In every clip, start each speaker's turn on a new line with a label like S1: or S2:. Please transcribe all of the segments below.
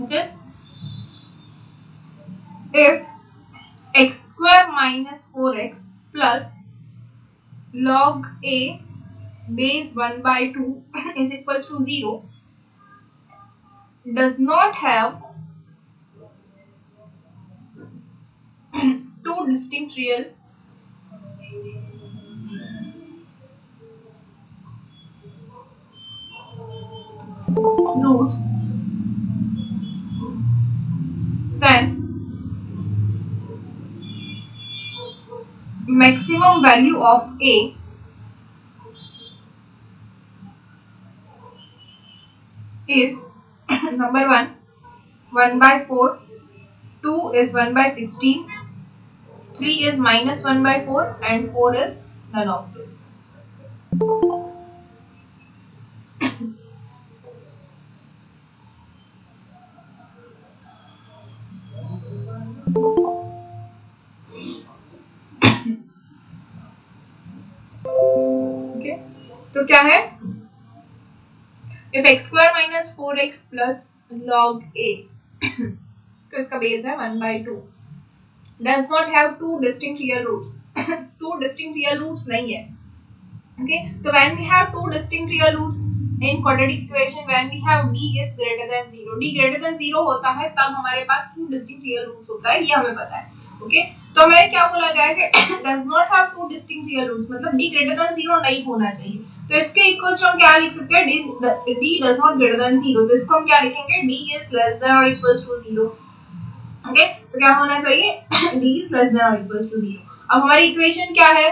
S1: which is if x square minus 4x plus log a base 1 by 2 is equals to 0 does not have two distinct real roots, then maximum value of a is number 1 1 by 4, 2 is 1 by 16, 3 is minus 1 by 4 and 4 is none of this. Okay तो क्या है if x square minus 4x plus log a तो इसका base है 1 by 2 does not have two distinct real roots two distinct real roots नहीं है. Okay, so when we have two distinct real roots in quadratic equation, when we have d is greater than 0, d greater than 0 होता है तब हमारे पास two distinct real roots होता है, ये हमें पता है. Okay, तो हमें क्या बोला गया है कि does not have two distinct real roots, मतलब d greater than 0 नहीं होना चाहिए. तो इसके इक्वल्स हम क्या लिख सकते हैं, d does not greater than 0, तो इसको हम क्या लिखेंगे, d is less than or equals to 0. Okay, तो क्या होना चाहिए, d is less than or equals to 0. अब हमारी इक्वेशन क्या है,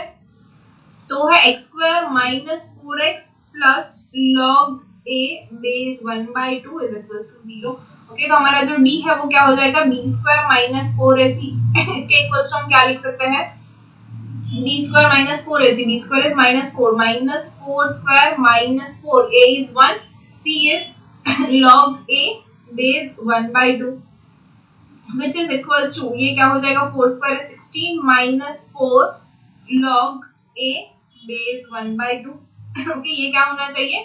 S1: तो है x square minus 4x plus log a base 1 by 2 is equals to 0. Okay, तो हमारा जो d है वो क्या हो जाएगा, b स्क्वायर माइनस 4ac. इसके इक्वल्स हम क्या लिख सकते हैं, b square minus 4ac, b square is minus 4, minus 4 square minus 4, a is 1, c is log a base 1 by 2 which is equals to, ये क्या हो जाएगा, 4 square is 16 minus 4 log a base 1 by 2. Okay, ये क्या होना चाहिए,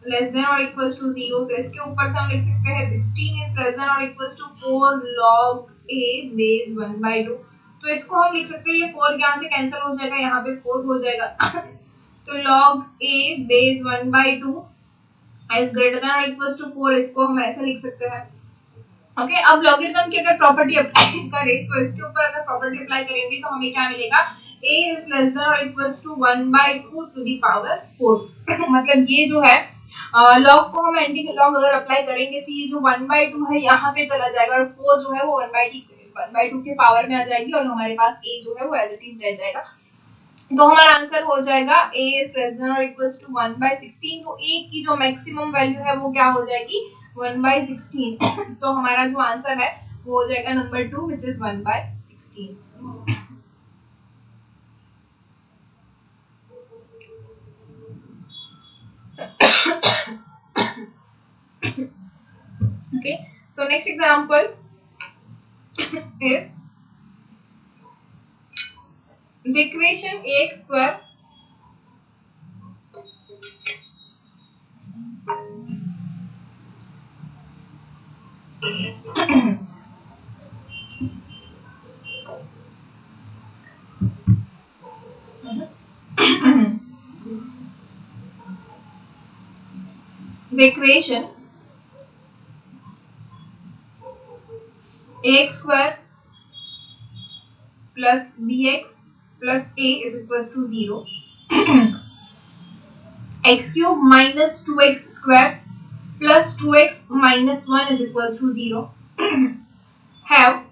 S1: less than और equals to 0. तो इसके ऊपर से हम लिख सकते हैं 16 इज लेस देन और equals to 4 log a base 1 by 2. तो इसको हम लिख सकते हैं, ये 4 यहाँ से कैंसिल हो जाएगा, यहाँ पे 4 हो जाएगा. तो log a base 1 by 2 is greater then और इक्वल्स टू 4, इसको हम ऐसे लिख सकते हैं. ओके, अब लॉगरिथम की अगर प्रॉपर्टी अप्लाई करें तो इसके ऊपर अगर प्रॉपर्टी अप्लाई करेंगे तो हमें क्या मिलेगा, a is less than or equals to 1 by 2 to the power 4. मतलब ये जो है लॉग को हम एंटी लॉग अगर अप्लाई करेंगे तो ये जो 1 by 2 है यहाँ पे चला जाएगा और 4 जो है वो 1 by 2 के पावर में आ जाएगी और हमारे पास a जो है वो एज इट इज रह जाएगा. तो हमारा आंसर हो जाएगा a is less than or equals to 1 by 16. तो a की जो मैक्सिमम वैल्यू है वो क्या हो जाएगी, 1 by 16. तो हमारा जो आंसर है वो हो जाएगा number 2 which is 1 by 16. Okay, so next example is the equation ax square the equation ax square plus bx plus a is equals to 0. x cube minus 2x square plus 2x minus 1 is equals to 0 have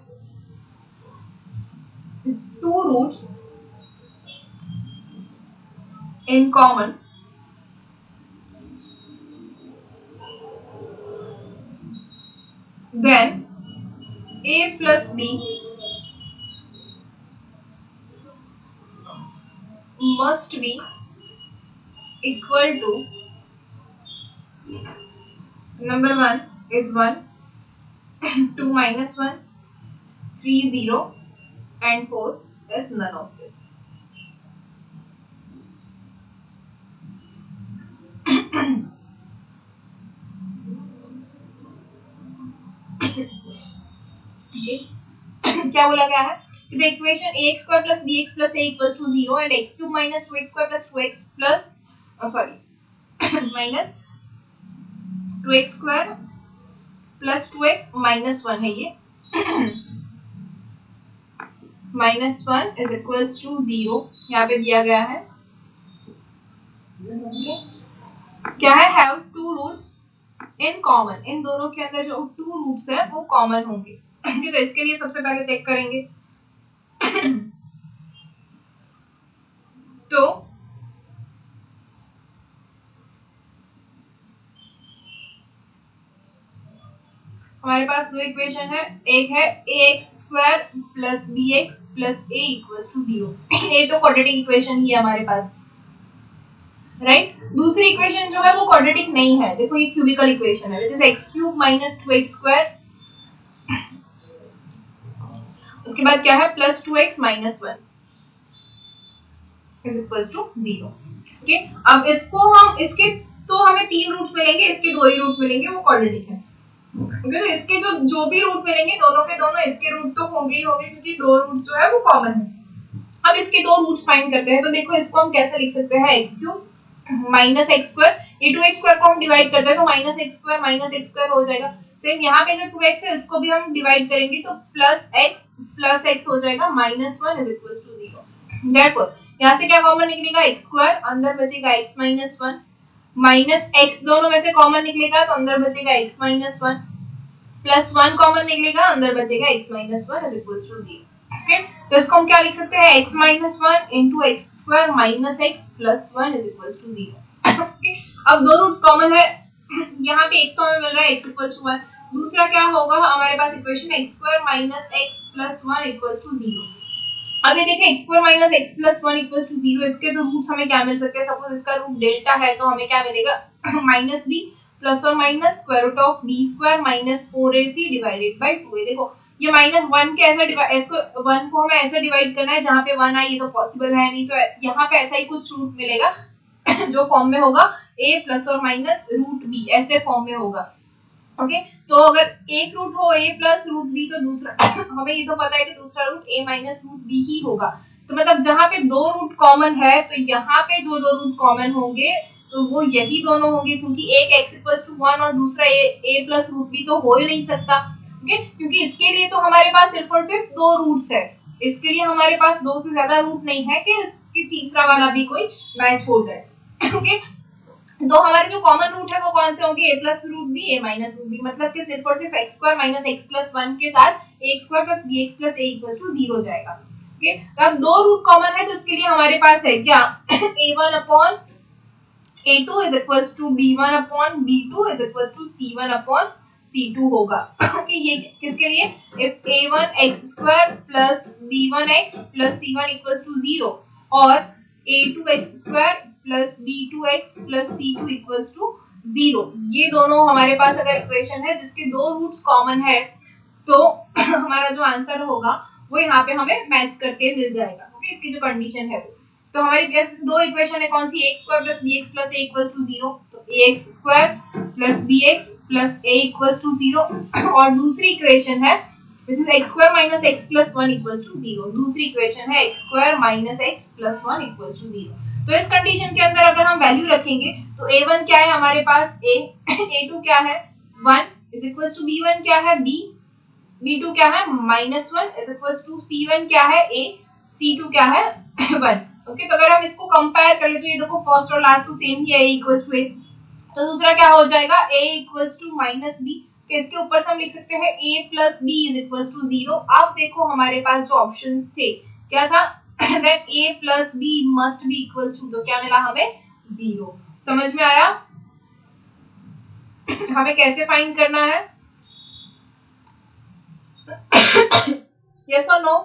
S1: two roots in common. Then a plus b must be equal to number 1 is 1, 2 minus 1, 3 0 and 4 is none of this. क्या बोला गया है the equation ax square plus bx plus a equals to 0 and x cube minus 2x square plus 2x plus minus 2x square plus 2x minus 1 है ये minus 1 is equals to 0 यहाँ पे दिया गया है क्या है have two roots in common, इन दोनों के अंदर जो two roots है वो common होंगे तो इसके लिए सबसे पहले चेक करेंगे तो हमारे पास दो इक्वेशन है, एक है ax square plus bx plus a equals to 0 ये तो क्वाड्रेटिक इक्वेशन ही है हमारे पास, राइट दूसरी इक्वेशन जो है वो क्वाड्रेटिक नहीं है, देखो ये क्यूबिकल इक्वेशन है, which is x cube minus 2x square, उसके बाद क्या है plus 2x minus 1 is equals to 0। Okay अब इसको हम इसके तो हमें तीन रूट्स मिलेंगे, इसके दो ही रूट मिलेंगे, वो क्वाड्रेटिक है। ओके तो इसके जो भी रूट मिलेंगे दोनों के दोनों इसके रूट तो होंगे ही होंगे क्योंकि दो रूट जो है वो कॉमन है। अब इसके दो रूट्स फाइंड करते हैं, तो देखो इसको हम कैसे लिख सकते हैं x cube minus x square, ये 2x स्क्वायर को हम डिवाइड करते हैं तो माइनस एक्स स्क्वायर हो जाएगा। सेम यहाँ पे जो 2x है इसको भी हम डिवाइड करेंगे तो प्लस x हो जाएगा minus 1 is equal to 0। Therefore यहाँ से क्या कॉमन निकलेगा x स्क्वायर, अंदर बचेगा x माइनस 1 माइनस x, दोनों में से कॉमन निकलेगा तो अंदर बचेगा x माइनस 1 प्लस 1 कॉमन निकलेगा, अंदर बचेगा x minus 1 is equal to 0। Okay तो इसको हम क्या लिख सकते हैं x minus 1 into x square minus x plus 1 is equal to 0। Okay अब दो रूट्स कॉमन है, यहाँ पे एक तो हमें मिल रहा है x इक्वल टू 1, दूसरा क्या होगा हमारे पास equation x square minus x plus 1 equal to 0। अब ये देखिए x square minus x plus 1 equal to 0, इसके दो रूट्स हमें क्या मिल सकते हैं, सपोज इसका रूट डेल्टा है तो हमें क्या मिलेगा माइनस b प्लस और minus square root of b square minus 4ac divided by 2। देखो ये माइनस 1 के ऐसा इसको 1 को हमें ऐसे डिवाइड करना है जहां पे 1 आए, ये तो पॉसिबल है नहीं, तो यहाँ पे ऐसा ही कुछ रूट मिलेगा जो फॉर्म में होगा a प्लस और माइनस रूट b ऐसे फॉर्म में होगा। ओके तो अगर एक रूट हो a प्लस रूट b तो दूसरा हमें ये तो पता है कि दूसरा root a minus root b ही होगा, तो मतलब जहां पे दो रूट कॉमन है तो यहाँ पे जो दो रूट कॉमन होंगे तो वो यही दोनों होंगे, क्योंकि एक x इक्वल्स टू 1 और दूसरा a प्लस रूट b तो हो ही नहीं सकता। ओके क्योंकि इसके लिए तो हमारे पास सिर्फ और सिर्फ दो रूट्स है, इसके लिए हमारे पास दो से ज्यादा रूट नहीं है कि इसकी तीसरा वाला भी कोई मैच हो जाए। ओके तो हमारे जो कॉमन रूट है वो कौन से होंगे, a plus root b a minus root b, मतलब कि सिर्फ और सिर्फ x square minus x plus 1 के साथ a square plus bx plus a equals to 0 जाएगा। ओके तो अब दो रूट कॉमन है तो इसके लिए हमारे पास है क्या a1 upon a2 is equals to b1 upon b2 is equals to c1 upon c2 होगा। ओके ये किसके लिए, if a1 x square plus b1 x plus c1 equals to 0 और a2 x square plus b2 x plus c2 equals to 0, ये दोनों हमारे पास अगर equation है जिसके दो रूट्स कॉमन है तो हमारा जो आंसर होगा वो यहाँ पे हमें मैच करके मिल जाएगा। ओके इसकी जो कंडीशन है वो, तो हमारी दो इक्वेशन है कौन सी, x square plus bx plus a equals to 0, तो ax square plus bx plus a equals to 0 और दूसरी इक्वेशन है which is x square minus x plus 1 equals to 0, दूसरी इक्वेशन है x square minus x plus 1 equals to 0। तो इस condition के अंदर अगर हम वैल्यू रखेंगे तो a1 क्या है हमारे पास a, a2 क्या है 1 इज इक्वल्स टू b1 क्या है b, b2 क्या है minus 1 is equals to c1 क्या है a, c2 क्या है 1। ओके तो अगर हम इसको कंपेयर कर ले तो ये देखो फर्स्ट और लास्ट तो सेम ही है, a इक्वल्स टू a, तो दूसरा क्या हो जाएगा a equals to minus b, तो इसके ऊपर से हम लिख सकते हैं a plus b is equals to 0। अब देखो हमारे पास जो ऑप्शंस थे क्या था that a plus b must be equals to, तो क्या मिला हमें 0। समझ में आया हमें कैसे फाइंड करना है, यस और नो।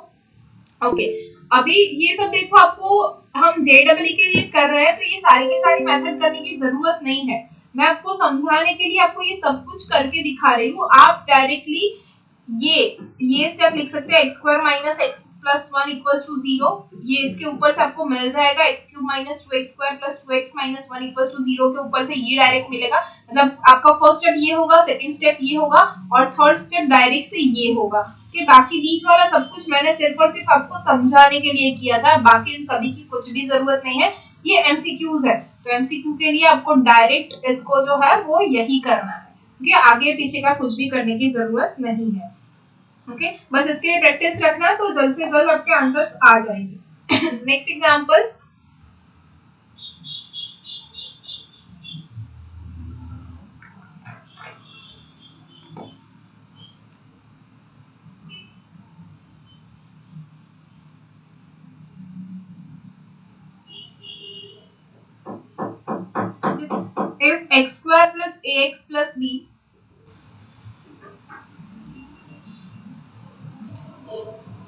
S1: ओके अभी ये सब देखो आपको हम JEE के लिए कर रहे हैं तो ये सारी की सारी मेथड करने की जरूरत नहीं है, मैं आपको समझाने के लिए आपको ये सब कुछ करके दिखा रही हूँ। आप डायरेक्टली ये स्टेप लिख सकते हैं, x square minus x plus one equals to 0। ये इसके ऊपर से आपको मिल जाएगा x cube minus two x square plus two x minus one equals to 0 के ऊपर से ये डायरेक्ट मिलेगा। मतलब आपका फर्स्ट स्टेप ये होगा, सेकंड स्टेप ये होगा और थर्ड स्टेप डायरेक्ट से ये होगा। कि बाकी बीच वाला सब कुछ मैंने सिर्फ और सिर्फ आपको समझाने के लिए किया था, बाकी इन सभी की कुछ भी जरूरत नहीं है, ये एमसीक्यूज है। तो एमसीक्यू के लिए आपको डायरेक्ट इसको जो है वो यही करना है, ओके, आगे पीछे का कुछ भी करने की जरूरत नहीं है। ओके, बस इसके लिए प्रैक्टिस रखना, तो जल्द से जल्द आपके आंसर्स आ जाएंगे। Next example, if x square plus ax plus b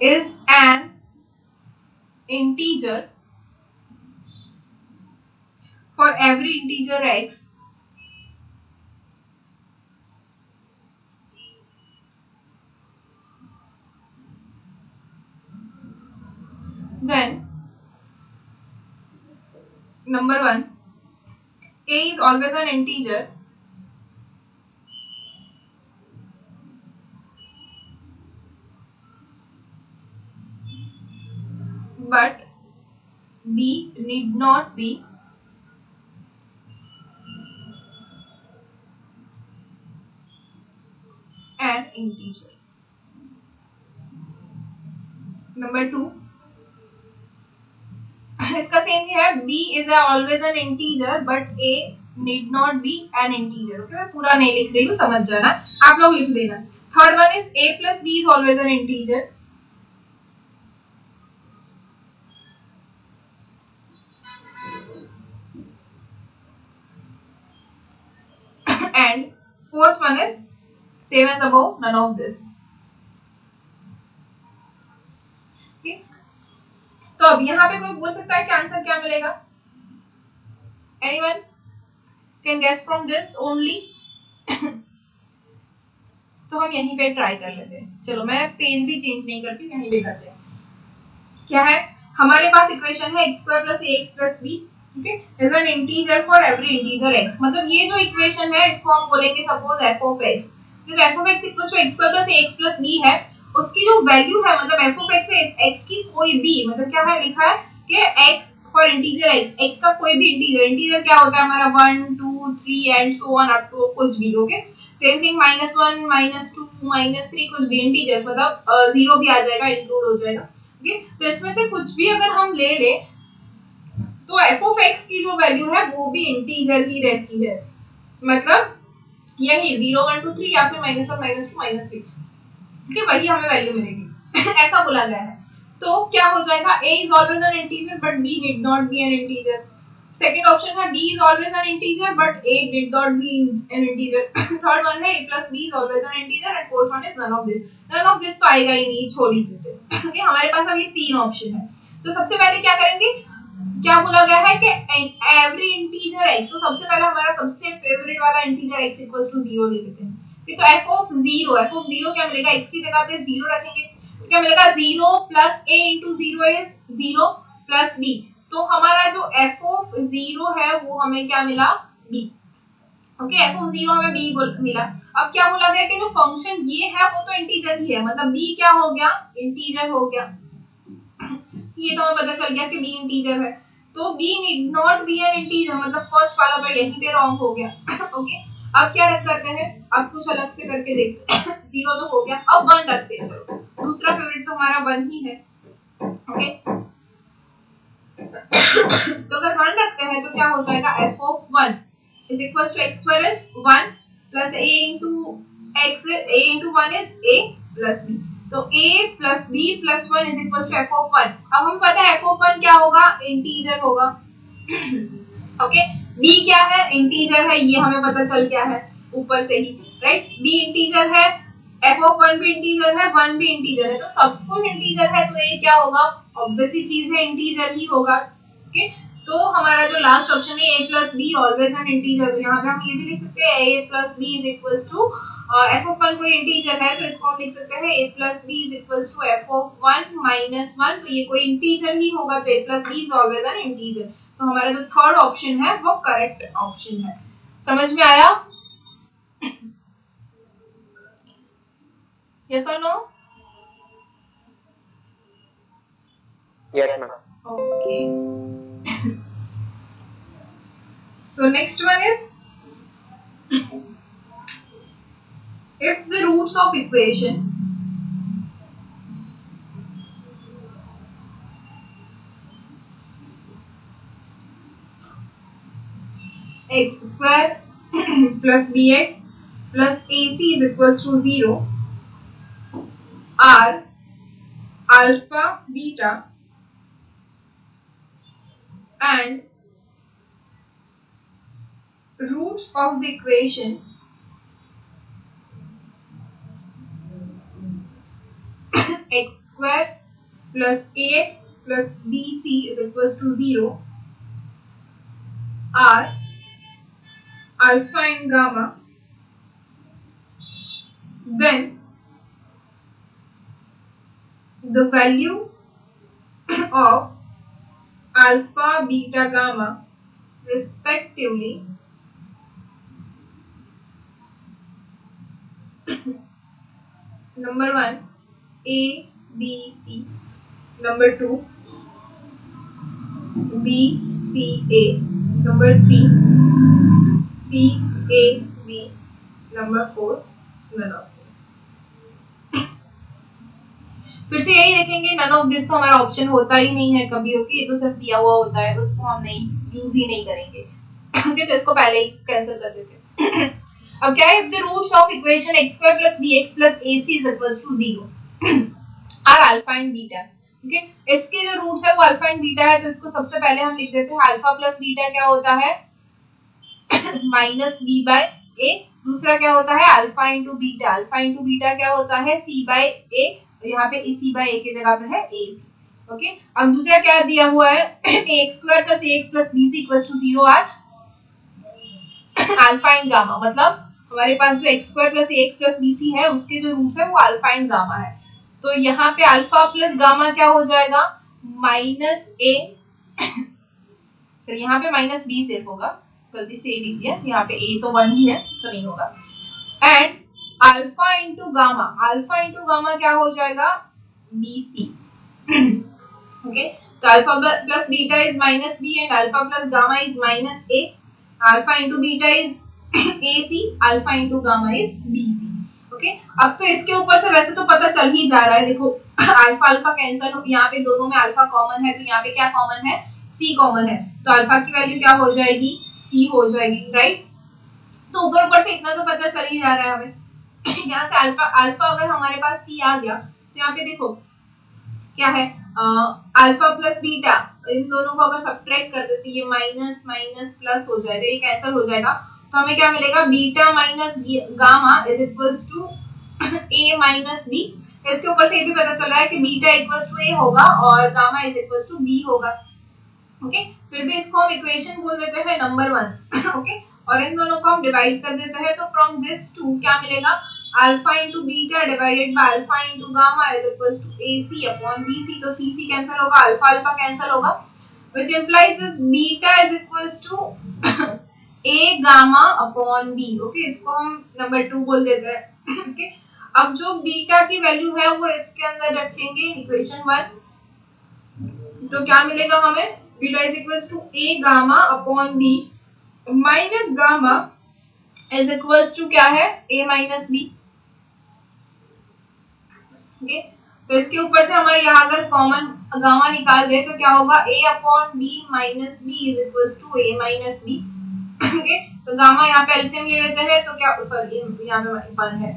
S1: is an integer for every integer x, then number 1, a is always an integer but b need not be an integer. Number 2, इसका same ही है, b is always an integer but a need not be an integer. Okay, मैं पूरा नहीं लिख रही हूँ, समझ जाना, आप लोग लिख देना। Third one is a plus b is always an integer and fourth one is same as above, none of this. okay? तो अब यहाँ पे कोई बोल सकता है कि आंसर क्या मिलेगा? Anyone can guess from this only? तो हम यहीं पे ट्राई कर लेते हैं। चलो मैं पेज भी चेंज नहीं करती, यहीं पे करते हैं। क्या है हमारे पास इक्वेशन है x square plus ax plus b, okay, is an integer for every integer x। मतलब ये जो इक्वेशन है इसको हम बोलेंगे सपोज f ऑफ x, जो f of x equals to x square plus ax plus b है, उसकी जो वैल्यू है, मतलब f ऑफ x से x की कोई भी, मतलब क्या है लिखा है कि x फॉर इंटीजर x का कोई भी इंटीजर क्या होता है हमारा 1 2 3 and so on up to कुछ भी, ओके, सेम थिंग -1 -2 -3 कुछ भी इंटीजर्स, मतलब 0 भी आ जाएगा, इंक्लूड हो जाएगा। ओके, तो इसमें से कुछ भी अगर हम ले ले तो f ऑफ x की जो वैल्यू है वो भी इंटीजर ही रहती है, मतलब यही 0 1 2 3 या फिर -1 -2 -3, ओके, वही हमें वैल्यू मिलेगी। ऐसा बोला गया है। तो क्या हो जाएगा, a is always an integer but b need not be an integer। Second option है b is always an integer but a did not be an integer। Third one है a plus b is always an integer and fourth one is none of this। none of this तो आएगा ही नहीं, छोड़ ही देते। Okay, हमारे पास अब ये तीन ऑप्शन है। तो सबसे पहले क्या करेंगे, क्या बोला गया है कि एवरी इंटीजर x, तो सबसे पहले हमारा सबसे फेवरेट वाला इंटीजर x इक्वल्स टू 0 ले लेते हैं। तो f ऑफ 0 क्या मिलेगा, x की जगह पे 0 रखेंगे तो क्या मिलेगा, 0 plus a into 0 is 0 plus b। तो हमारा जो f ऑफ 0 है वो हमें क्या मिला, b। ओके, f ऑफ 0 हमें b मिला। अब क्या बोला गया कि जो फंक्शन ये है वो तो इंटीजर ही है, मतलब b क्या हो गया, इंटीजर हो गया। ये तो हमें पता चल गया कि b इंटीजर है, तो b need not be an integer, मतलब फर्स्ट वाला तो यहीं पे रॉन्ग हो गया। ओके, अब क्या रख करते हैं, अब कुछ अलग से करके देखते हैं। 0 तो हो गया, अब 1 रखते हैं। चलो, दूसरा फेवरेट तो हमारा 1 ही है। ओके, तो अगर 1 रखते हैं तो क्या हो जाएगा, f of 1 is equals to x square is 1 plus a into x, a into 1 is a plus b। तो a plus b plus 1 is equals to f of 1। अब हमें पता है f of 1 क्या होगा, इंटीजर होगा। ओके, b क्या है, इंटीजर है, ये हमें पता चल गया है ऊपर से ही, राइट। b इंटीजर है, f of 1 भी इंटीजर है, 1 भी इंटीजर है, तो सब कुछ इंटीजर है, तो a क्या होगा, ऑब्वियसली चीज है, इंटीजर ही होगा। ओके, तो हमारा जो लास्ट ऑप्शन है a plus b always an integer, तो यहाँ पे हम ये भी लिख सकते हैं a plus b is equals to F of one कोई इंटीजर है तो इसको हम लिख सकते हैं a plus B is equals to F of one minus one, तो ये कोई इंटीजर ही होगा तो a plus B is always an integer, तो हमारा जो थर्ड ऑप्शन है वो करेक्ट ऑप्शन है। समझ में आया? यस और no?
S2: Yes, ma'am.
S1: Okay. So next one is, if the roots of equation x square plus bx plus ac is equals to 0 are alpha, beta and roots of the equation x square plus ax plus bc is equals to 0 are alpha and gamma, then the value of alpha, beta, gamma respectively number 1 a b c, number 2 b c a, number 3 c a b, number 4 none of this। फिर से यही देखेंगे, none of this तो हमारा option होता ही नहीं है कभी, ओके, ये तो सिर्फ दिया हुआ होता है, उसको हम नहीं यूज ही नहीं करेंगे, ओके, तो इसको पहले ही कैंसिल कर देते। अब क्या है, if the roots of equation x square plus bx plus ac is equals to 0 are alpha and beta, okay, इसके जो रूट्स है वो अल्फा एंड बीटा है, तो इसको सबसे पहले हम लिख देते हैं अल्फा प्लस बीटा क्या होता है माइनस b बाय a, दूसरा क्या होता है अल्फा इंटू बीटा क्या होता है c बाय a, यहाँ पे c बाय a की जगह पे है ac, ओके। अब दूसरा क्या दिया हुआ है x square plus ax plus bc equals to 0 are alpha and gamma, मतलब हमारे पास जो x square plus ax plus bc है उसके जो रूट्स है वो अल्फा एंड गामा है, तो यहाँ पे अल्फा प्लस गामा क्या हो जाएगा माइनस a, यहाँ पे माइनस b सिर्फ होगा, गलती से लिख दिया, यहाँ पे a तो 1 ही है तो नहीं होगा, एंड अल्फा इंटू गामा क्या हो जाएगा bc, ओके, तो alpha plus beta is minus b and alpha plus gamma is minus a, alpha into beta is ac, alpha into gamma is bc, okay. अब तो इसके ऊपर से वैसे तो पता चल ही जा रहा है, देखो अल्फा अल्फा कैंसिल, यहाँ पे दोनों में अल्फा कॉमन है तो यहाँ पे क्या कॉमन है c कॉमन है, तो अल्फा की वैल्यू क्या हो जाएगी c हो जाएगी, राइट। तो ऊपर से इतना तो पता चल ही जा रहा है हमें, यहाँ से अल्फा अगर हमारे पास c आ गया तो यहाँ पे देखो क्या है अल्फा प्लस बीटा, इन दोनों को अगर सब्ट्रैक्ट कर देते ये माइनस माइनस प्लस हो जाएगा, ये कैंसिल हो जाएगा, तो हमें क्या मिलेगा beta minus gamma is equals to a minus b, इसके ऊपर से ये भी पता चल रहा है कि बीटा इक्वल्स टू a होगा और gamma is equals to b होगा, ओके। फिर भी इसको हम इक्वेशन बोल देते हैं नंबर 1, ओके, और इन दोनों को हम डिवाइड कर देते हैं, तो फ्रॉम दिस टू क्या मिलेगा alpha into beta divided by alpha into gamma is equals to ac upon bc, तो cc कैंसिल होगा, अल्फा अल्फा कैंसिल होगा, which implies this beta is equals to a gamma upon b, okay, इसको हम number 2 बोल देते हैं, okay. अब जो बीटा की वैल्यू है वो इसके अंदर रखेंगे इक्वेशन 1, तो क्या मिलेगा हमें beta is equals to a gamma upon b minus gamma is equals to क्या है a माइनस b, ओके। तो इसके ऊपर से हमारे यहाँ अगर कॉमन गामा निकाल दे तो क्या होगा a upon b minus b is equals to a minus b, okay. तो गामा यहाँ पे एलसीएम ले लेते हैं तो क्या, सॉरी यहाँ पे 1 है,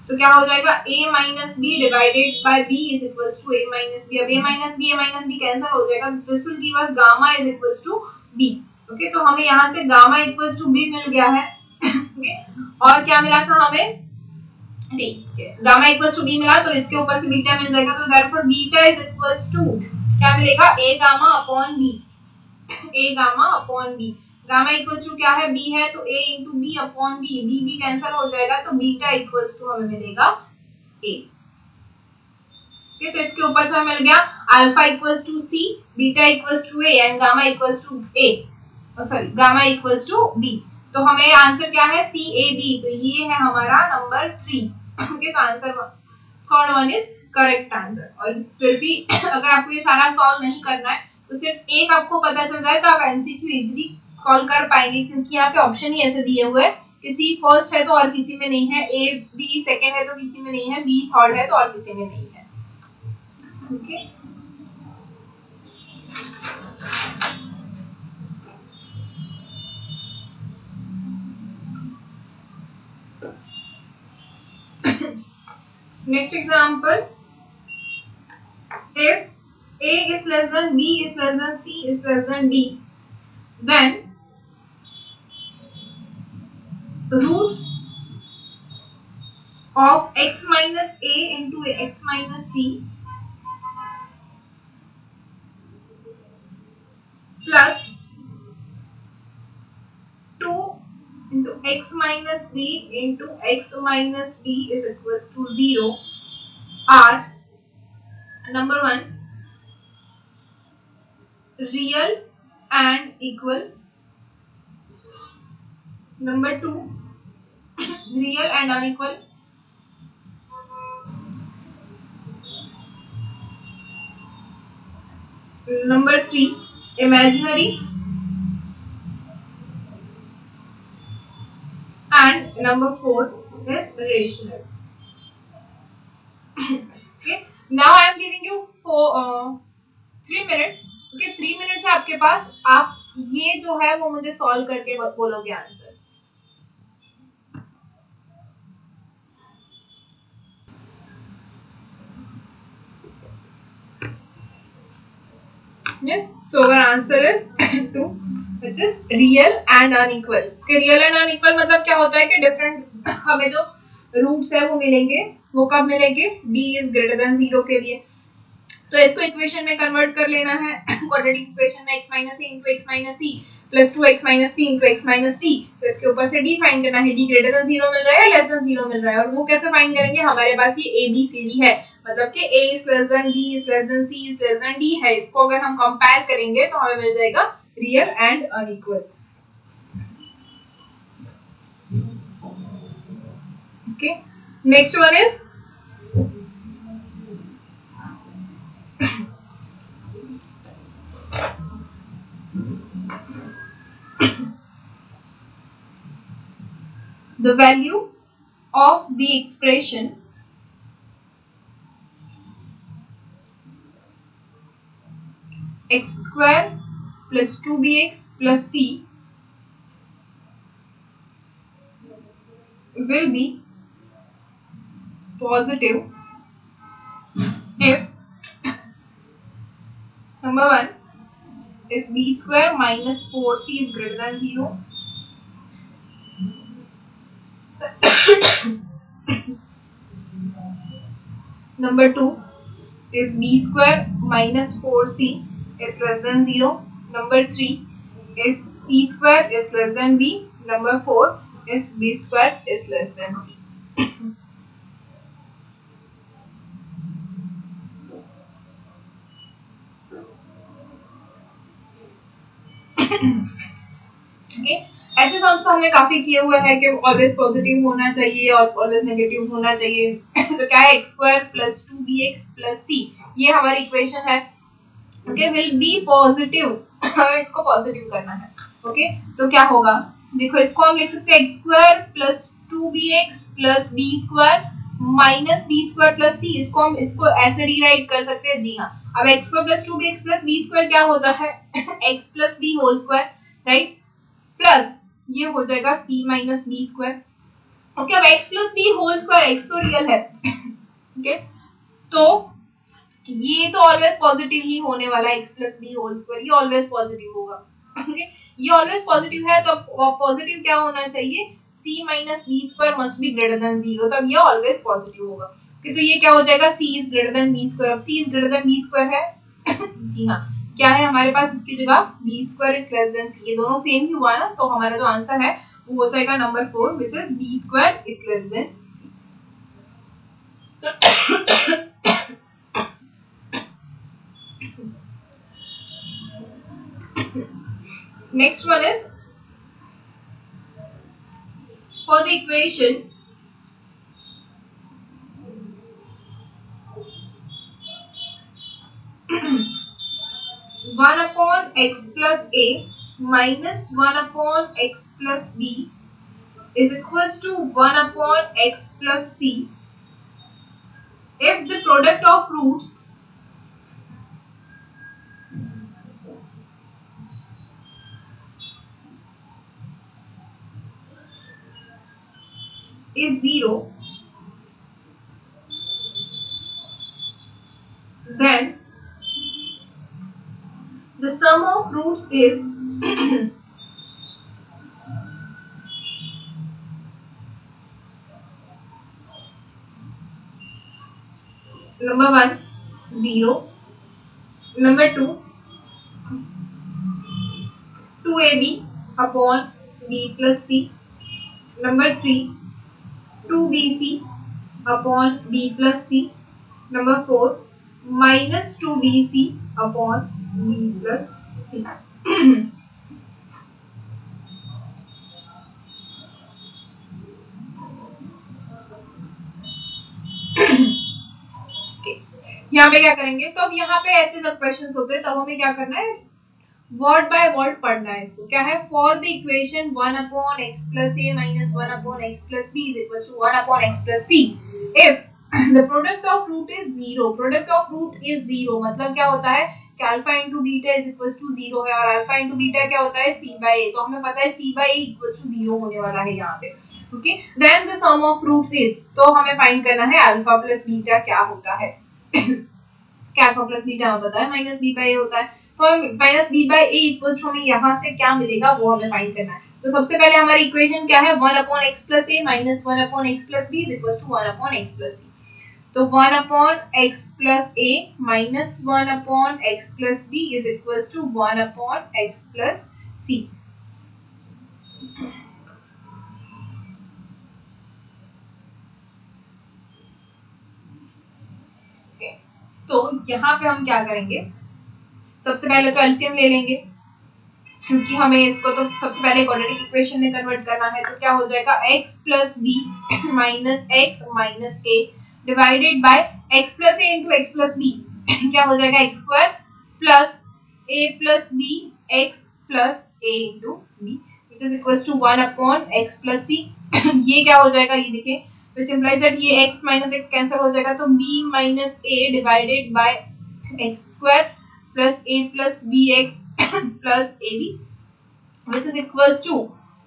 S1: तो क्या हो जाएगा a minus b divided by b is equals to a minus b, अब a माइनस b कैंसिल हो जाएगा, this will give us gamma is equals to b, okay. तो हमें यहाँ से गामा इक्वल्स टू b मिल गया है, ओके, और क्या मिला था हमें, ठीक है, गामा इक्वल्स टू b मिला, तो इसके ऊपर से बीटा मिल जाएगा, तो therefore beta is equals to क्या मिलेगा a gamma upon b, gamma equals to क्या है, b है, तो a into b upon b, b cancel हो जाएगा, तो बीटा इक्वल्स टू हमें मिलेगा a। तो इसके ऊपर से हमें मिल गया alpha equals to c, beta equals to a and gamma equals to a, sorry gamma equals to b। तो हमें आंसर क्या है, सी ए बी, तो ये है हमारा नंबर 3। ओके, तो answer third one is correct answer. और फिर भी अगर आपको ये सारा सॉल्व नहीं करना है तो सिर्फ एक आपको पता चल जाए तो आप एमसीक्यू इजीली कॉल कर पाएंगे, क्योंकि यहाँ पे ऑप्शन ही ऐसे दिए हुए हैं, किसी फर्स्ट है तो और किसी में नहीं है, ए बी सेकंड है तो किसी में नहीं है, बी थर्ड है तो और किसी में नहीं है। Okay, next example, if a is less than b is less than c is less than d, then the roots of x minus a into x minus c plus 2 into x minus b into x minus b is equals to 0 are number 1 real and equal, number 2 real and unequal, number 3 imaginary, and number 4 is rational. Okay, now I am giving you 3 minutes. Okay, 3 minutes है आपके पास, आप ये जो है वो मुझे solve करके बोलोगे answer. Yes, so our answer is 2, which is real and unequal. Okay, real and unequal मतलब क्या होता है कि डिफरेंट हमें जो रूट्स है वो मिलेंगे, वो कब मिलेंगे, b is greater than 0 के लिए। तो इसको इक्वेशन में कन्वर्ट कर लेना है, क्वाड्रेटिक इक्वेशन में x minus a into x minus c plus 2x minus b into x minus d। तो इसके ऊपर से d फाइंड करना है, d ग्रेटर देन 0 मिल रहा है या लेस देन 0 मिल रहा है, और वो कैसे फाइंड करेंगे, हमारे पास ये a b c d है, मतलब कि a is less than b is less than c is less than d है। इसको अगर हम कंपेयर करेंगे तो हमें मिल जाएगा real and unequal. Okay, next one is the value of the expression x square plus 2bx plus c will be positive if number 1 is b square minus 4c is greater than 0, number 2 is b square minus 4c is less than 0, number 3 is c square is less than b, number 4 is b square is less than c. Okay? ऐसे sums तो हमने काफी किए हुए हैं कि always positive होना चाहिए और ऑलवेज नेगेटिव होना चाहिए। तो क्या है, x square plus 2bx plus c, ये हमारी इक्वेशन है। ओके, विल बी पॉजिटिव, हमें इसको पॉजिटिव करना है। ओके, तो क्या होगा, देखो इसको हम लिख सकते हैं x square plus 2bx plus b square minus b square plus c, इसको ऐसे रीराइट कर सकते हैं। जी हाँ, अब x square plus 2bx plus b square क्या होता है, x plus b whole square, right, plus ये हो जाएगा c minus b square. Okay, अब x plus b whole square, x तो रियल है, ओके, तो ये तो ऑलवेज पॉजिटिव ही होने वाला है, x plus b whole square, ये ऑलवेज पॉजिटिव होगा। ओके, ये ऑलवेज पॉजिटिव है, तो पॉजिटिव क्या होना चाहिए, c minus b square must be greater than 0, तब ये ऑलवेज पॉजिटिव होगा। ओके, तो ये क्या हो जाएगा, c is greater than b square. अब c is greater than b square है जी हाँ, क्या है हमारे पास इसकी जगह B square is less than C, ये दोनों सेम ही हुआ ना, तो हमारा जो आंसर है वो हो जाएगा number 4 which is b square is less than c. Next one is for the equation 1 upon x plus a minus 1 upon x plus b is equals to 1 upon x plus c if the product of roots is 0, then the sum of roots is number 1 0, number 2 2ab upon b plus c, number 3 2bc upon b plus c, number 4 minus 2bc upon b plus c. यहाँ पे क्या करेंगे, तो अब यहाँ पे ऐसे जब क्वेश्चंस होते हैं तब हमें क्या करना है, वर्ड बाय वर्ड पढ़ना है इसको। क्या है, for the equation 1 upon x plus a minus 1 upon x plus b is equals to 1 upon x plus c if the product of root is 0, product of root is 0 मतलब क्या होता है कि alpha into beta is equals to 0 है, और alpha into beta क्या होता है c by a, तो हमें पता है c by a equals to 0 होने वाला है यहाँ पे। Okay, then the sum of roots is, तो हमें फाइंड करना है अल्फा प्लस बीटा क्या होता है। क्या अल्फा प्लस बीटा हमें पता है माइनस बी बाई ए होता है, तो minus b by a equals to हमें यहाँ से क्या मिलेगा वो हमें फाइंड करना है। तो सबसे पहले हमारी इक्वेशन क्या है, 1 upon x plus a minus 1 upon x plus b is equals to 1 upon x plus c। तो 1 upon x plus a minus 1 upon x plus b is equals to 1 upon x plus c। तो यहाँ पे हम क्या करेंगे, सबसे पहले तो एलसीएम ले लेंगे, क्योंकि हमें इसको तो सबसे पहले क्वाड्रेटिक इक्वेशन में कन्वर्ट करना है। तो क्या हो जाएगा, x plus B minus x minus A divided by x plus A into x plus B, क्या हो जाएगा x square plus a plus B x plus A into B which is equals to 1 upon x plus C. ये क्या हो जाएगा, ये देखिए, which implies that ये x minus x कैंसिल हो जाएगा, तो b minus a divided by x square plus a plus bx plus ab which is equals to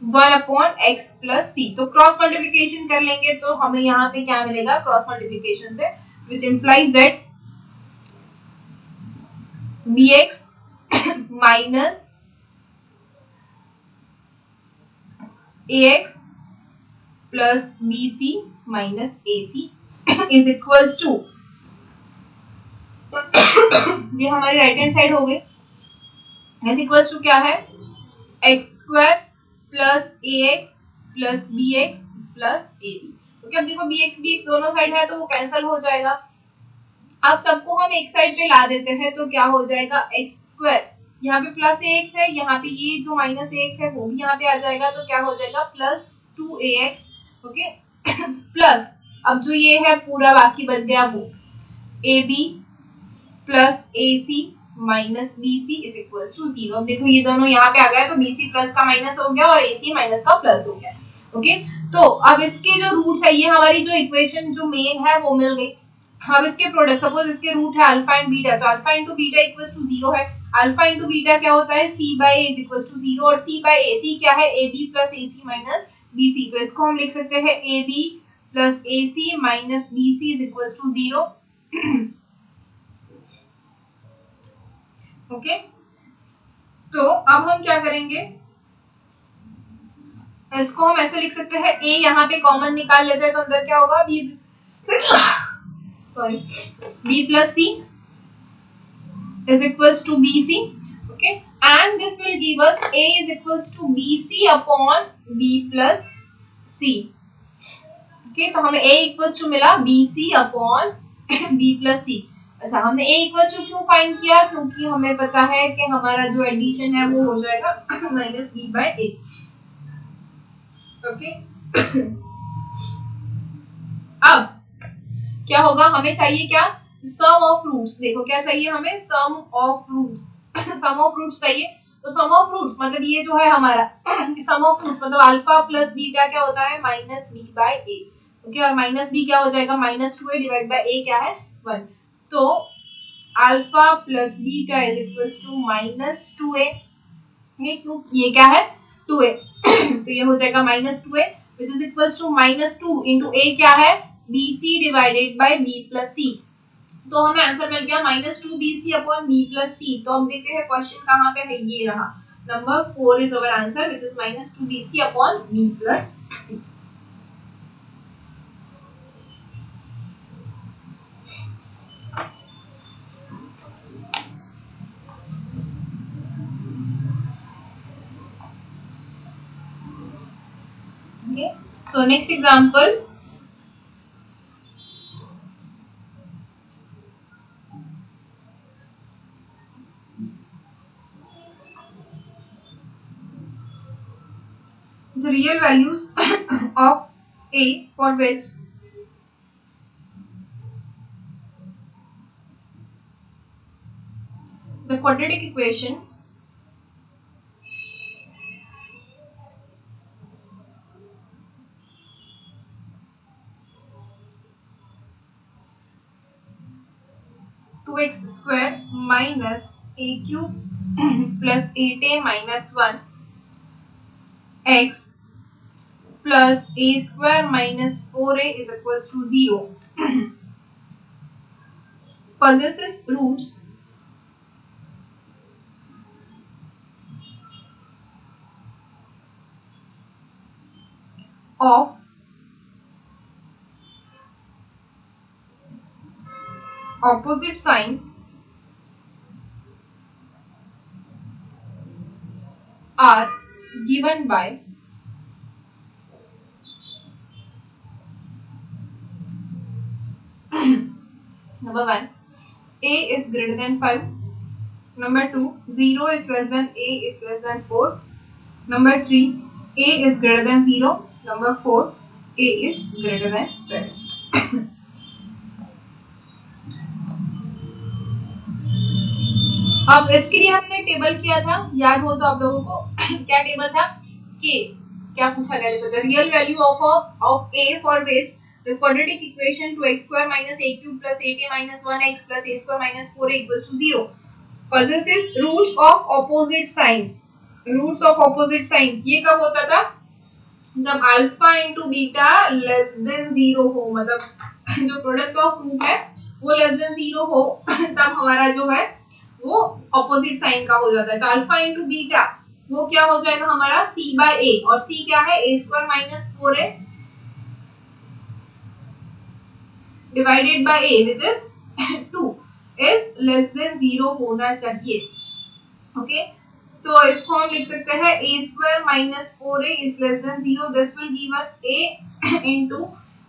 S1: 1 upon x plus c। तो क्रॉस मल्टीप्लिकेशन कर लेंगे तो हमें यहाँ पे क्या मिलेगा, क्रॉस मल्टीप्लिकेशन से, which implies that bx minus ax plus bc minus ac is equals to ये हमारी राइट हैंड साइड हो गई, इज इक्वल्स टू क्या है, x square plus a x plus B x plus a b. Okay, अब देखो B x दोनों side है तो वो कैंसिल हो जाएगा। अब सबको हम एक साइड पे ला देते हैं तो क्या हो जाएगा, एक्स स्क्वायर, यहाँ पे प्लस ए एक्स है, यहाँ पे ये जो माइनस ए एक्स है वो भी यहाँ पे आ जाएगा, तो क्या हो जाएगा प्लस 2ax। ओके, प्लस अब जो ये है पूरा बाकी बच गया वो a B plus A C minus B C is equals to 0। अब देखो ये दोनों यहाँ पे आ गया तो बी सी प्लस का माइनस हो गया और ए सी माइनस का प्लस हो गया। ओके, तो अब इसके जो रूट्स है, ये हमारी जो इक्वेशन जो मेन है वो मिल गई। अब इसके प्रोडक्ट, सपोज इसके रूट है अल्फा एंड बीटा, तो alpha into beta equals to 0 है, अल्फा इंटू बीटा क्या होता है, C by A is equals to 0, और सी बाय ए सी क्या है, A B plus A C minus B C. तो इसको हम लिख सकते हैं A B plus A C minus B C is equals to 0। Okay, तो अब हम क्या करेंगे, इसको हम ऐसे लिख सकते हैं, a यहाँ पे कॉमन निकाल लेते हैं तो अंदर क्या होगा, b sorry b plus c is equals to BC. Okay, and this will give us A is equals to BC upon B plus C. Okay, तो हमें A equals to मिला BC upon B plus C. अच्छा, हमने A equals to क्यों find किया? क्योंकि हमें पता है कि हमारा जो एडिशन है वो हो जाएगा minus B by A. Okay, अब क्या होगा? हमें चाहिए क्या? Sum of roots. देखो क्या चाहिए हमें? Sum of roots. Sum of roots चाहिए. तो सम ऑफ रूट्स मतलब ये जो है हमारा सम ऑफ रूट्स मतलब अल्फा प्लस बीटा क्या होता है? माइनस बी बाय ए. ओके, और माइनस बी क्या हो जाएगा? माइनस 2a डिवाइड बाय ए क्या है? 1. तो alpha plus beta is equals to minus 2a. ये क्यों? ये क्या है? 2a. तो ये हो जाएगा minus 2a which is equals to minus 2 into A क्या है? bc divided by b plus c. तो हमें आंसर मिल गया minus 2 bc upon b plus c. तो हम देखते हैं क्वेश्चन कहाँ पे है. ये रहा number 4 is our answer which is minus 2 bc upon b plus c. Okay, so next example. The real values of a for which the quadratic equation two x square minus a cube plus 8a minus 1 x plus a square minus 4a is equals to 0 possesses roots of opposite signs are given by number 1 a is greater than 5, number 2 0 is less than a is less than 4, number 3 a is greater than 0, number 4 a is greater than 7. अब इसके लिए हमने table किया था, याद हो तो आप लोगों को. क्या टेबल था? के क्या पूछा गया? देखो, the real value of a for which the quadratic equation 2x square minus a cube plus 8a minus 1x plus a square minus 4a equals to 0 possesses roots of opposite signs. Roots of opposite signs ये कब होता था? जब alpha into beta less than 0 हो, मतलब जो product of root है वो लेस देन 0 हो तब हमारा जो है वो ऑपोजिट साइन का हो जाता है. तो अल्फा इंटू बीटा वो क्या हो जाएगा हमारा? c बाय a, और c क्या है? a square minus 4a divided by a which is 2 is less than 0 होना चाहिए. ओके, तो इसको हम लिख सकते हैं a square minus 4a is less than 0. This will give us a into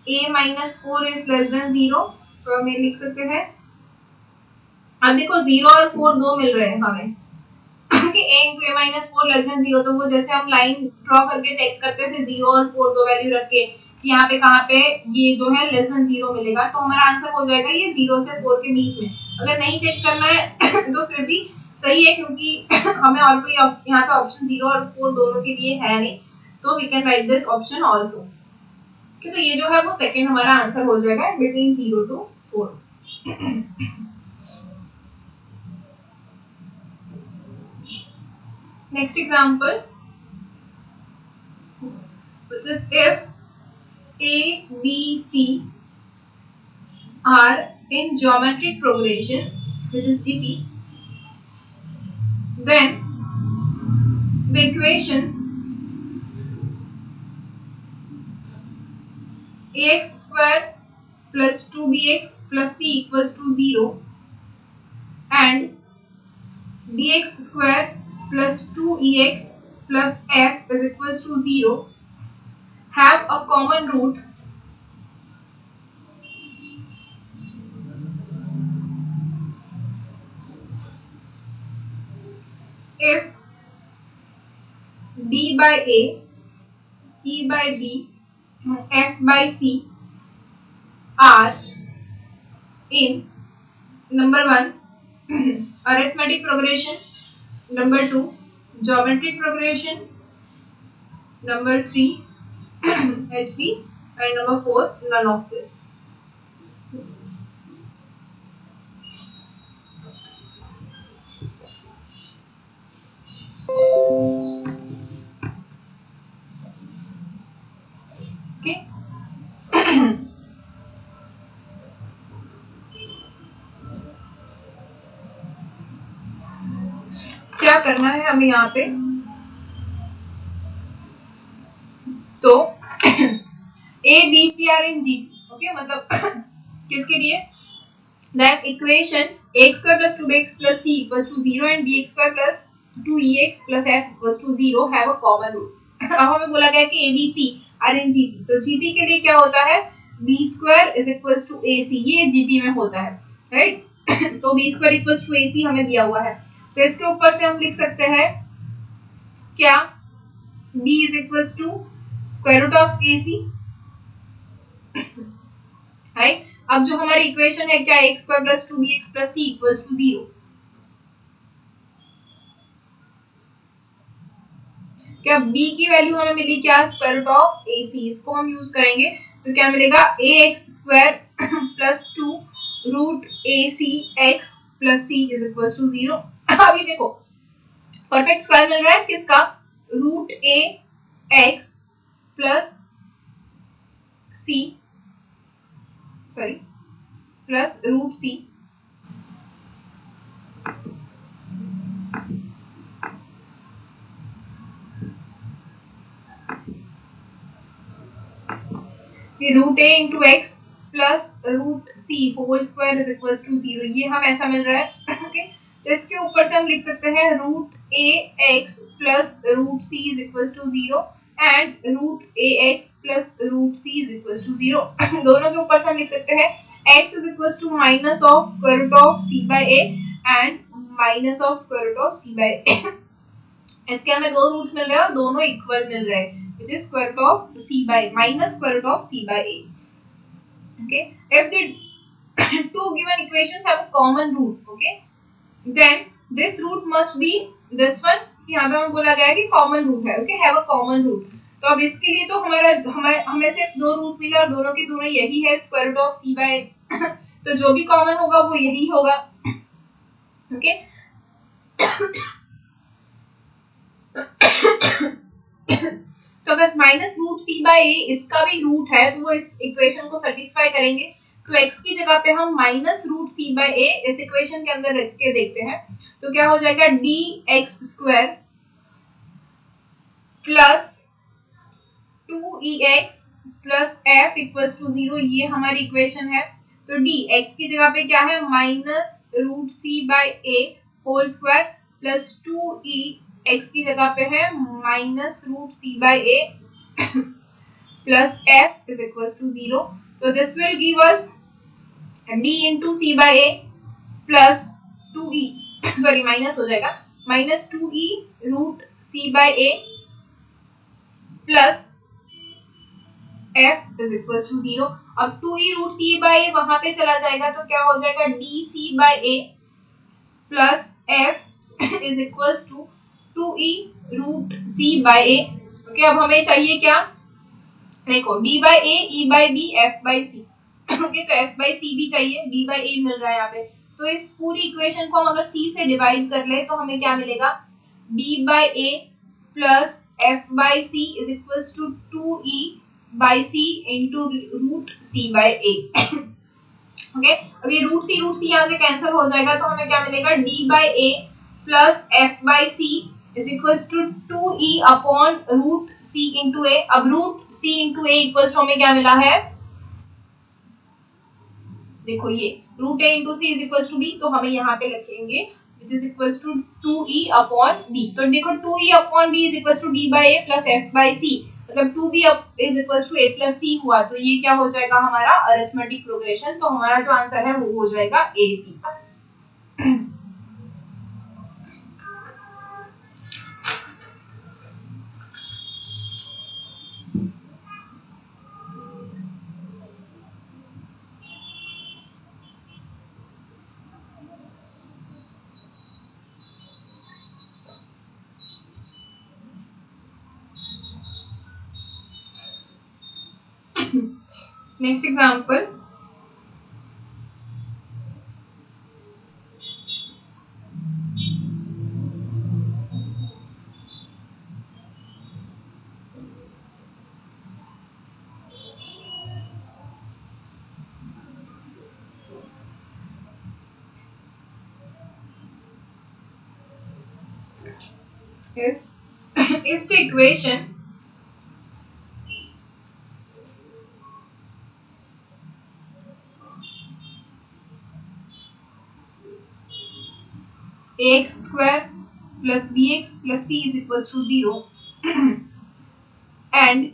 S1: a minus 4 is less than 0. तो हम ये लिख सकते हैं. अब देखो 0 और 4 दो मिल रहे हैं हमें कि a into a minus 4 less than 0. तो वो जैसे हम लाइन ड्रॉ करके चेक करते थे 0 और 4 दो वैल्यू रख के कि यहाँ पे कहाँ पे ये जो है लेस देन 0 मिलेगा, तो हमारा आंसर हो जाएगा ये 0 से 4 के बीच में. अगर नहीं चेक करना है तो फिर भी सही है, क्योंकि हमें और कोई यहाँ पे ऑप्शन 0 और 4 दोनों के लिए है नहीं, तो we can write this option also. तो ये जो है वो सेकंड हमारा आंसर हो जाएगा between 0 to 4. Next example, which is if A, B, C are in geometric progression, which is GP, then the equations ax square plus 2bx plus c equals to 0 and dx square plus 2ex plus f is equals to 0 have a common root if d by a, e by b, f by c are in number 1 arithmetic progression, number 2 geometric progression, number 3 HP, and number 4 none of this. Okay. क्या करना है हमें यहाँ पे, तो A B C are in G, okay, मतलब किसके लिए, that equation x square plus 2x plus c equals to 0 and bx square plus 2ex plus f equals to 0 have a common root. अब हमें बोला गया कि a b c are in gp, तो gp के लिए क्या होता है, b square is equals to ac, ये gp में होता है, राइट तो b square equals to ac हमें दिया हुआ है, तो इसके ऊपर से हम लिख सकते हैं क्या, b is equals to square root of ac, right. अब जो हमारी इक्वेशन है क्या, x square plus 2bx plus c equals to 0, क्या b की वैल्यू हमें मिली क्या, स्क्वायर रूट ऑफ ac, इसको हम यूज करेंगे तो क्या मिलेगा, ax square plus 2 root ac x plus c is equals to 0। अभी देखो परफेक्ट स्क्वायर मिल रहा है किसका, root a x plus c, sorry plus root c, root a into x plus root c whole square is equal to 0, ये हम ऐसा मिल रहा है, ओके। तो इसके ऊपर से हम लिख सकते हैं root a x plus root c is equal to 0 and root a x plus root c is equal to 0। दोनों के ऊपर से हम लिख सकते हैं x is equals to minus of square root of c by a and minus of square root of c by a। इसके हमें दो रूट्स मिल रहे हैं और दोनों इक्वल मिल रहे हैं, which is square root of c by minus square root of c by a। Okay, if the two given equations have a common root, okay, then this root must be this one। यहाँ पे हमें बोला गया है कि common root है, okay, have a common root। तो अब इसके लिए तो हमें सिर्फ दो रूट मिला और दोनों के दोनों यही है, square root of c by तो जो भी कॉमन होगा वो यही होगा, ओके। तो अगर माइनस रूट सी बाय ए इसका भी रूट है तो वो इस इक्वेशन को सेटिस्फाई करेंगे, तो x की जगह पे हम माइनस रूट सी बाय ए इस इक्वेशन के अंदर रख के देखते हैं, तो क्या हो जाएगा, d x square plus 2ex plus f equals to 0, ये हमारी इक्वेशन है। तो d x की जगह पे क्या है, minus root C by A whole square plus 2e x की जगह पे है minus root C by A plus f is equals to 0। तो this will give us d into C by A plus 2e, sorry minus हो जाएगा, minus 2e root C by A plus f is equals to 0। अब 2e root C by ए वहां पे चला जाएगा तो क्या हो जाएगा, dc by a plus f is equals to 2e root c by a। Okay, अब हमें चाहिए क्या, देखो d by a, e by b, f by c, okay, तो f बाय c भी चाहिए, d बाय a मिल रहा है यहाँ पे, तो इस पूरी इक्वेशन को हम अगर c से डिवाइड कर ले तो हमें क्या मिलेगा, d by a plus f by c is equals to 2e by c into root c by a। Okay, अब ये रूट c यहाँ से कैंसिल हो जाएगा तो हमें क्या मिलेगा, d by a plus f by c is equals to 2e upon root c into a। अब root c into a equals to हमें क्या मिला है, देखो ये root a into c is equals to b, तो हमें यहाँ पे लिखेंगे which is equals to 2e upon b। तो देखो 2e upon b is equals to d by a plus f by c, मतलब 2b is equals to a plus c हुआ, तो ये क्या हो जाएगा हमारा अरिथमेटिक प्रोग्रेशन। तो हमारा जो आंसर है वो हो जाएगा a b. Next example, is if the equation ax square plus bx plus c is equals to 0 and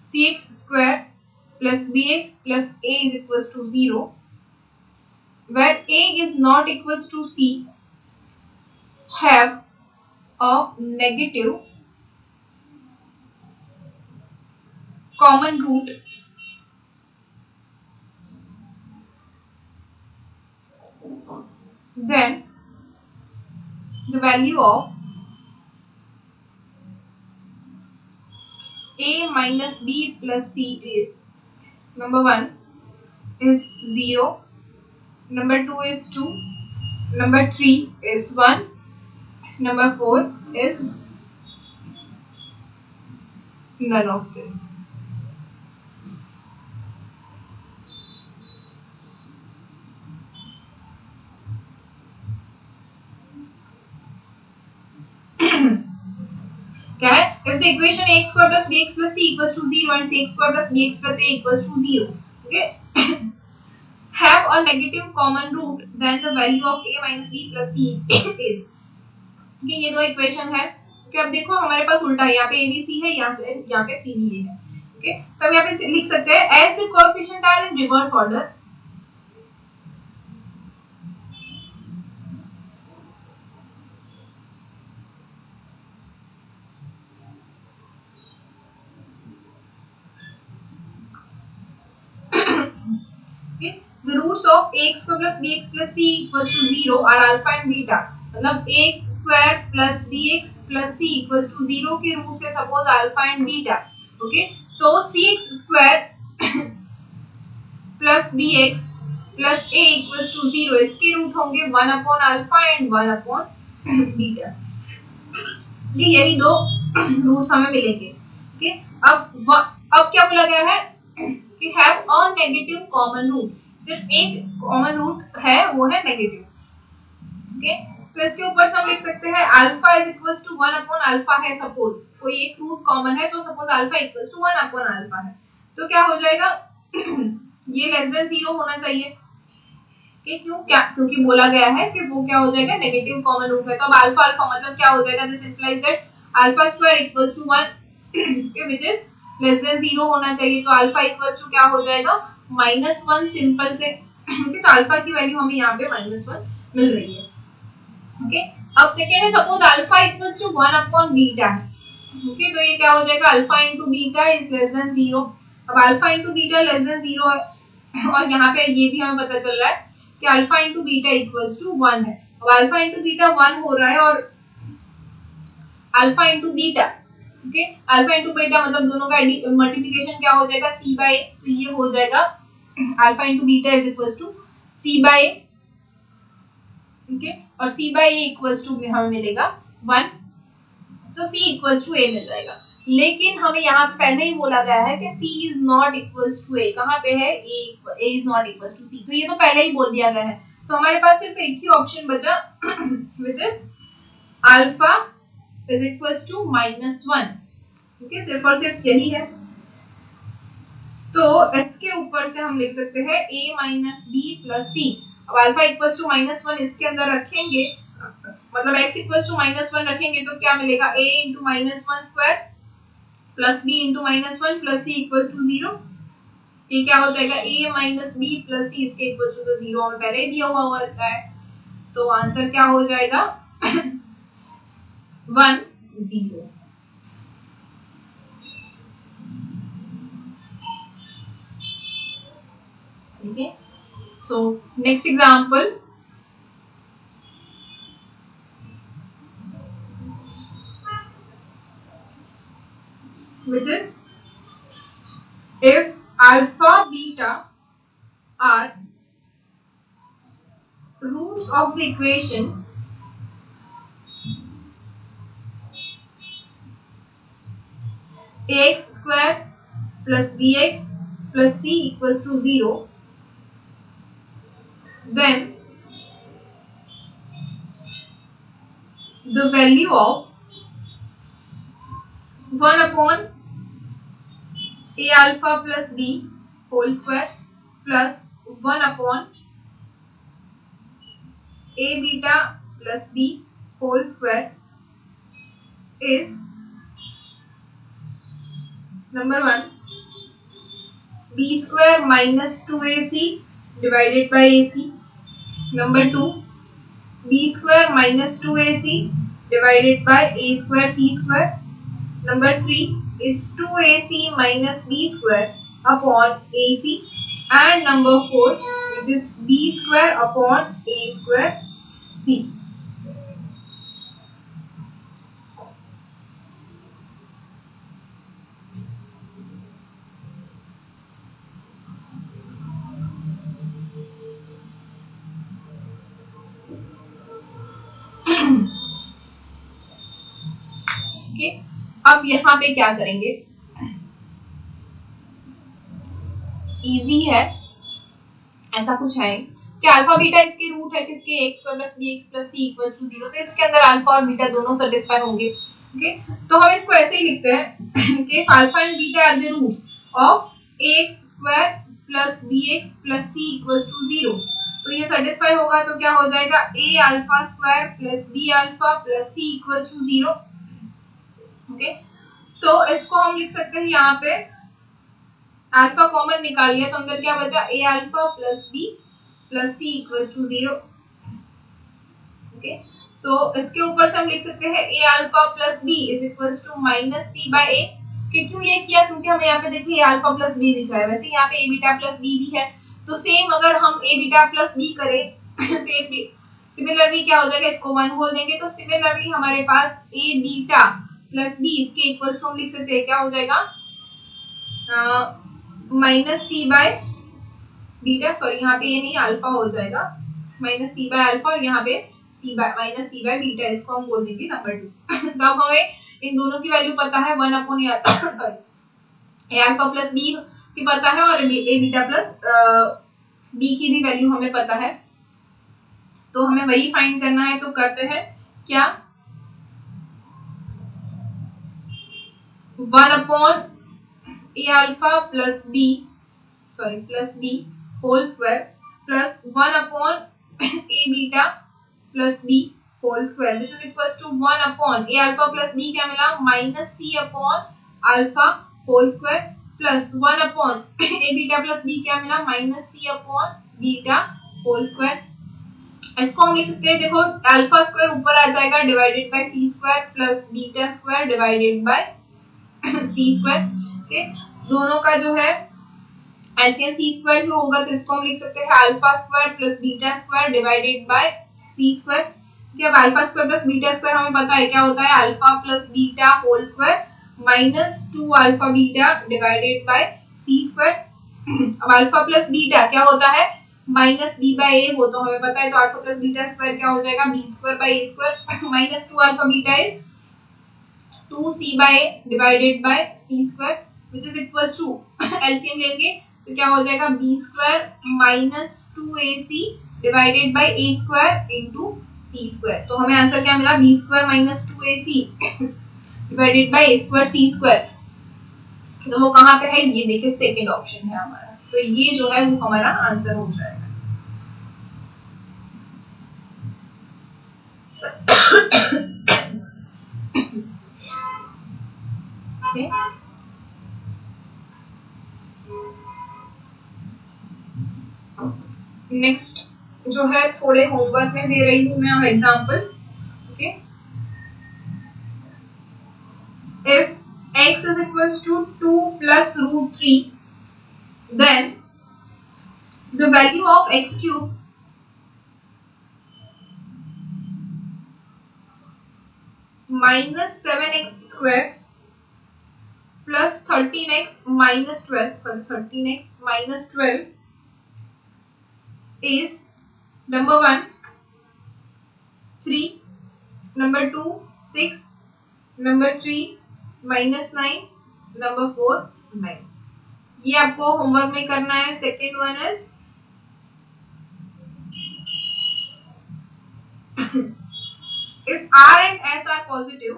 S1: cx square plus bx plus a is equals to 0, where a is not equals to c, have a negative common root then the value of a minus b plus c is number 1 is 0, number 2 is 2, number 3 is 1, number 4 is none of this। क्या है? If the equation ax square plus bx plus c equals to 0 and cx square plus bx plus a equals to 0, okay, have a negative common root, then the value of a minus b plus c is, okay, ये दो equation है। okay, अब देखो हमारे पास उल्टा है, यहाँ पे abc है, यहाँ पे cba है। okay, तो अब यहाँ पे लिख सकते हैं as the coefficient are in reverse order, okay, the roots of ax square plus bx plus c equals to 0 are alpha and beta, मतलब ax square plus bx plus c equals to 0 के root से suppose alpha and beta, okay, तो cx square plus bx plus a equals to 0 इसके root होंगे 1 upon alpha and 1 upon beta. यही दो roots हमें मिलेंगे। ओके, अब क्या बोला गया है कि have a negative common root, सिर्फ एक कॉमन रूट है वो है नेगेटिव। ओके, तो इसके ऊपर से हम लिख सकते हैं alpha is equals to 1 upon alpha है, सपोज कोई एक रूट कॉमन है तो suppose alpha equals to 1 upon alpha है, तो क्या हो जाएगा ये लेस देन 0 होना चाहिए। क्यों? क्या? क्योंकि बोला गया है कि वो क्या हो जाएगा नेगेटिव कॉमन रूट है, तो अब अल्फा अल्फा मतलब क्या हो जाएगा, this implies that alpha square equals to 1 which is less than 0 होना चाहिए, तो अल्फा इक्वल्स टू क्या हो जाएगा -1 सिंपल से। ओके, तो अल्फा की वैल्यू हमें यहाँ पे -1 मिल रही है। ओके, अब सेकेंड है suppose alpha equals to 1 upon beta है। ओके, तो ये क्या हो जाएगा alpha into beta is less than 0। अब alpha into beta less than 0 है और यहाँ पे ये भी हमें पता चल रहा है कि alpha into beta equals to 1 है। अब अल्फा इंटू बीटा 1 हो रहा है और alpha into beta, okay, alpha into beta मतलब दोनों का मल्टीप्लिकेशन क्या हो जाएगा c बाय, तो ये हो जाएगा alpha into beta is equals to c by, okay, और c by a equals to हमें मिलेगा 1, तो c इक्वल्स टू a मिल जाएगा। लेकिन हमें यहाँ पे पहले ही बोला गया है कि c is not equals to a, कहाँ पे है a is not equals to c, तो ये तो पहले ही बोल दिया गया है, तो हमारे पास सिर्फ एक ही ऑप्शन बचा which is alpha is equals to -1। Okay, सिर्फ और सिर्फ यही है, तो इसके ऊपर से हम लिख सकते हैं a minus b plus c। अब अल्फा इक्वल्स टू -1 इसके अंदर रखेंगे, मतलब x इक्वल्स टू -1 रखेंगे तो क्या मिलेगा, a into -1 square plus b into -1 plus c equals to 0। ये क्या हो जाएगा, a minus b plus c, इसके इक्वल्स टू तो 0 हमें पहले ही दिया हुआ होता है, तो आंसर क्या हो जाएगा 1 0। ठीक है, so next example, which is if alpha beta are roots of the equation ax square plus bx plus c equals to 0, then the value of 1 upon a alpha plus b whole square plus 1 upon a beta plus b whole square is number 1 b square minus 2ac divided by ac, number 2 b square minus 2ac divided by a square c square, number 3 is 2ac minus b square upon ac, and number 4 which is b square upon a square c. Okay? अब यहाँ पे क्या करेंगे, easy है, ऐसा कुछ है कि अल्फा बीटा इसके रूट है किसके, x square plus bx plus c equals to 0, तो इसके अंदर अल्फा और बीटा दोनों सेटिस्फाई होंगे। ओके, तो हम इसको ऐसे ही लिखते हैं कि alpha and beta are the roots of ax square plus bx plus c equals to 0, तो ये सेटिस्फाई होगा तो क्या हो जाएगा, a alpha square plus b alpha plus c equals to 0। Okay, तो इसको हम लिख सकते हैं, यहाँ पे अल्फा कॉमन निकाल लिया तो अंदर क्या बचा, a alpha plus b plus c equals to 0। Okay, so इसके ऊपर से हम लिख सकते हैं a alpha plus b is equals to minus c by a। क्यों ये किया, क्योंकि हमें यहाँ पे देखिए a अल्फा प्लस b दिख रहा है, वैसे यहाँ पे a बीटा प्लस b भी है, तो सेम अगर हम a बीटा प्लस b करें तो सिमिलरली क्या हो जाएगा, इसको 1 बोल देंगे, तो सिमिलरली हमारे पास a बीटा प्लस b इसके इक्वल्स टू हम लिख सकते हैं, क्या हो जाएगा minus c by beta, sorry यहाँ पे ये नहीं अल्फा हो जाएगा, माइनस c बाय अल्फा, और यहाँ पे c bye minus c by beta, इसको हम बोल देंगे नंबर 2। तो अब हमें इन दोनों की वैल्यू पता है, 1 upon sorry a alpha plus b की पता है, और a बीटा प्लस b की भी वैल्यू हमें पता है, तो हमें वही फाइंड करना है, तो करते हैं क्या, 1 upon a alpha plus b sorry plus b whole square plus 1 upon a beta plus b whole square which is equals to 1 upon a alpha plus b क्या मिला, minus c upon alpha whole square plus 1 upon a beta plus b क्या मिला, minus c upon beta whole square. इसको हम लिख सकते हैं, देखो अल्फा स्क्वायर ऊपर आ जाएगा divided by c square plus beta square divided by c square. Okay, दोनों का जो है एलसीएम c स्क्वायर क्यों होगा, तो इसको हम लिख सकते हैं alpha square plus beta square divided by c square. क्या, alpha square plus beta square हमें पता है क्या होता है, alpha plus beta whole square minus 2 alpha beta divided by c square. अब अल्फा प्लस बीटा क्या होता है, माइनस b बाय a, वो तो हमें पता है, तो अल्फा प्लस बीटा स्क्वायर क्या हो जाएगा, b square by a square minus 2 alpha beta is 2c by a divided by c square which is equals to LCM लेंगे तो क्या हो जाएगा, b square minus 2ac divided by a square into c square. तो हमें answer क्या मिला, b square minus 2ac divided by a square c square, तो वो कहाँ पे है, ये देखिए सेकंड ऑप्शन है हमारा, तो ये जो है वो हमारा आंसर हो जाएगा। Okay. नेक्स्ट जो है थोड़े होमवर्क में दे रही हूँ मैं अब example. Okay. If x is equals to 2 plus root 3, then the value of x cube minus 7x square plus 13x minus 12, sorry, 13x minus 12 is number 1 3, number 2 6, number 3 minus 9, number 4 9. ये आपको homework में करना है. Second one is if R and S are positive,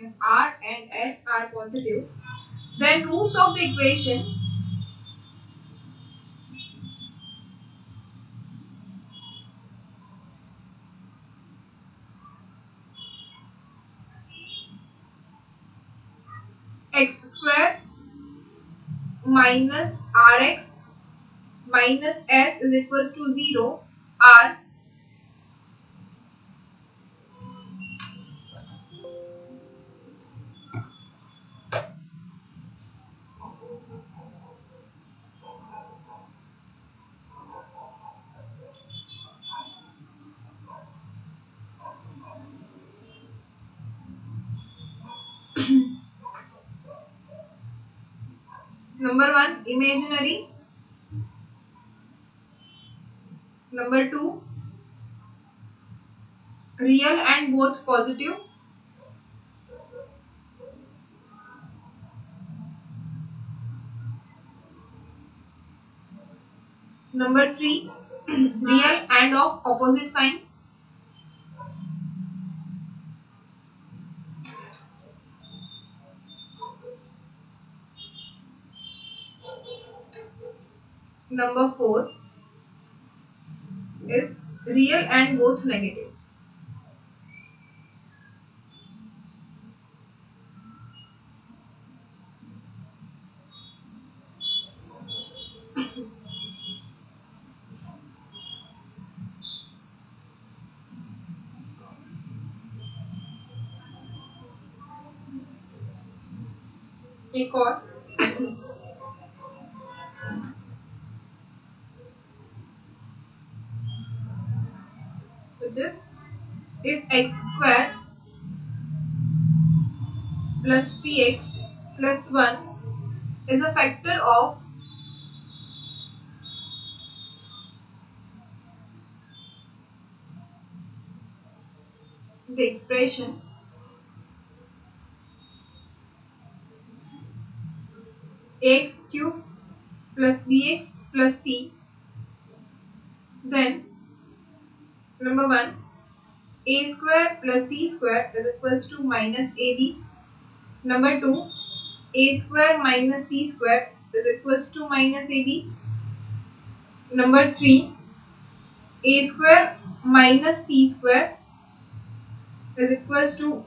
S1: if R and S are positive, then roots of the equation x square minus rx minus s is equals to 0 are number 1 imaginary, number 2 real and both positive, number 3 real and of opposite signs, number 4 is real and both negative. एक और which is if x square plus px plus 1 is a factor of the expression ax cube plus bx plus c, then number 1 a square plus c square is equals to minus ab, number 2 a square minus c square is equals to minus ab, number 3 a square minus c square is equals to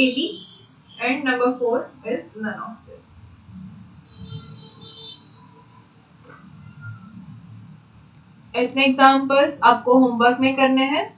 S1: ab, and number 4 is none of this. इतने examples आपको homework में करने हैं.